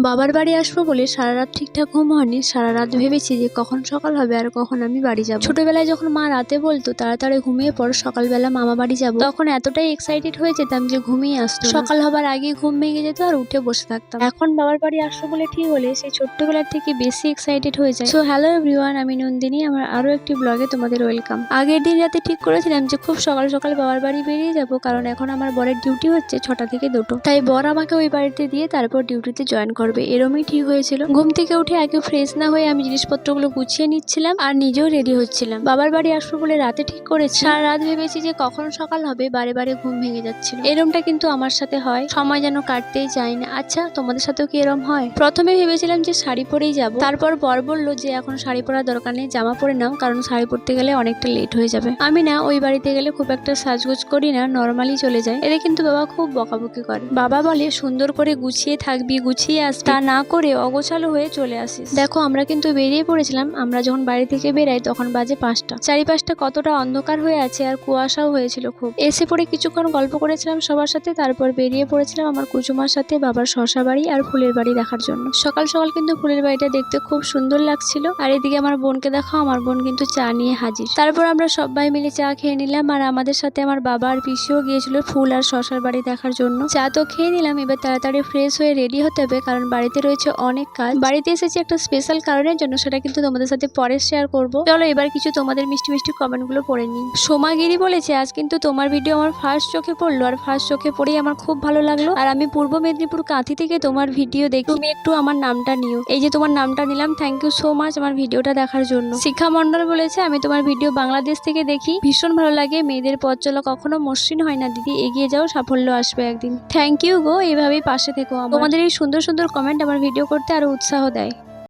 বাবার বাড়ি আসবো বলে সারা রাত ঠিকঠাক ঘুম হয়নি। সারা রাত ভেবেছি যে কখন সকাল হবে আর কখন আমি বাড়ি যাব। ছোটবেলায় যখন মা রাতে বলতো তাড়াতাড়ি ঘুমিয়ে পর, সকালবেলা মামা বাড়ি যাব, তখন এতটাই এক্সাইটেড হয়ে যেতাম যে ঘুমিয়ে আসতো। সকাল হবার আগে ঘুম ভেঙে যেত আর উঠে বসে থাকতাম। এখন বাবার বাড়ি আসবো বলে ঠিক হলে সেই ছোট্টবেলার থেকে বেশি এক্সাইটেড হয়ে যায়। সো হ্যালো এভরিওয়ান, আমি নন্দিনী, আমার আরো একটি ব্লগে তোমাদের ওয়েলকাম। আগের দিন রাতে ঠিক করেছিলাম যে খুব সকাল সকাল বাবার বাড়ি বেরিয়ে যাব, কারণ এখন আমার বরের ডিউটি হচ্ছে 6টা থেকে 2টো। তাই বর আমাকে ওই বাড়িতে দিয়ে তারপর ডিউটিতে জয়েন করবে, এরমই ঠিক হয়েছিল। ঘুম থেকে উঠে আগে ফ্রেশ না হয়ে আমি জিনিসপত্রগুলো গুছিয়ে নিচ্ছিলাম আর নিজেও রেডি হচ্ছিলাম। বাবার বাড়ি আসবো বলে রাতে ঠিক করেছি। সারা রাত ভেবেছি যে কখন সকাল হবে, বারে বারে ঘুম ভেঙে যাচ্ছিল। এরমটা কিন্তু আমার সাথে হয়, সময় যেন কাটতেই চায় না। আচ্ছা, তোমাদের সাথেও কি এরম হয়? প্রথমে ভেবেছিলাম যে শাড়ি পরেই যাব, তারপর বর বলল যে এখন শাড়ি পরার দরকার নেই, জামা পরে নাও, কারণ শাড়ি পরতে গেলে অনেকটা লেট হয়ে যাবে। আমি না ওই বাড়িতে গেলে খুব একটা সাজগোজ করি না, নর্মালি চলে যায়। এতে কিন্তু বাবা খুব বকাবকি করে। বাবা বলে সুন্দর করে গুছিয়ে থাকবি, গুছিয়ে আসবি, তা না করে অগোছালো হয়ে চলে আসিস। দেখো, আমরা কিন্তু বেরিয়ে পড়েছিলাম। আমরা যখন বাড়ি থেকে বেরাই তখন বাজে 5টা। চারিপাশটা কতটা অন্ধকার হয়ে আছে আর কুয়াশাও হয়েছিল খুব। এসে পরে কিছুক্ষণ গল্প করেছিলাম সবার সাথে, তারপর বেরিয়ে পড়েছিলাম আমার কুচুমার সাথে বাবার শশা বাড়ি আর ফুলের বাড়ি দেখার জন্য। সকাল সকাল কিন্তু ফুলের বাড়িটা দেখতে খুব সুন্দর লাগছিল। আর এদিকে আমার বোনকে দেখো, আমার বোন কিন্তু চা নিয়ে হাজির। তারপর আমরা সবাই মিলে চা খেয়ে নিলাম, আর আমাদের সাথে আমার বাবা আর পিসিও গিয়েছিল ফুল আর শশার বাড়ি দেখার জন্য। চা তো খেয়ে নিলাম, এবার তাড়াতাড়ি ফ্রেশ হয়ে রেডি হতে হবে, কারণ বাড়িতে রয়েছে অনেক কাজ। বাড়িতে এসেছি একটা স্পেশাল কারণের জন্য, সেটা কিন্তু তোমাদের সাথে পরে শেয়ার করবো। চলো এবার কিছু তোমাদের মিষ্টি মিষ্টি কমেন্ট গুলো পড়ে নিই। সোমাগিরি বলেছে, আজ কিন্তু তোমার ভিডিও আমার ফার্স্ট চোখে পড়লো, আর ফার্স্ট চোখে পড়েই আমার খুব ভালো লাগলো। আর আমি পূর্ব মেদিনীপুর কাঁথি থেকে তোমার ভিডিও দেখি, তুমি একটু আমার নামটা নিও। এই যে তোমার নামটা নিলাম, থ্যাংক ইউ সো মাচ আমার ভিডিওটা দেখার জন্য। শিখা মন্ডল বলেছে, আমি তোমার ভিডিও বাংলাদেশ থেকে দেখি, ভীষণ ভালো লাগে। মেয়েদের পথ চলা কখনো মসৃণ হয় না দিদি, এগিয়ে যাও, সাফল্য আসবে একদিন। থ্যাংক ইউ গো, এইভাবেই পাশে থেকো। তোমাদের এই সুন্দর সুন্দর কমেন্ট আমার ভিডিও করতে আরো উৎসাহ দেয়।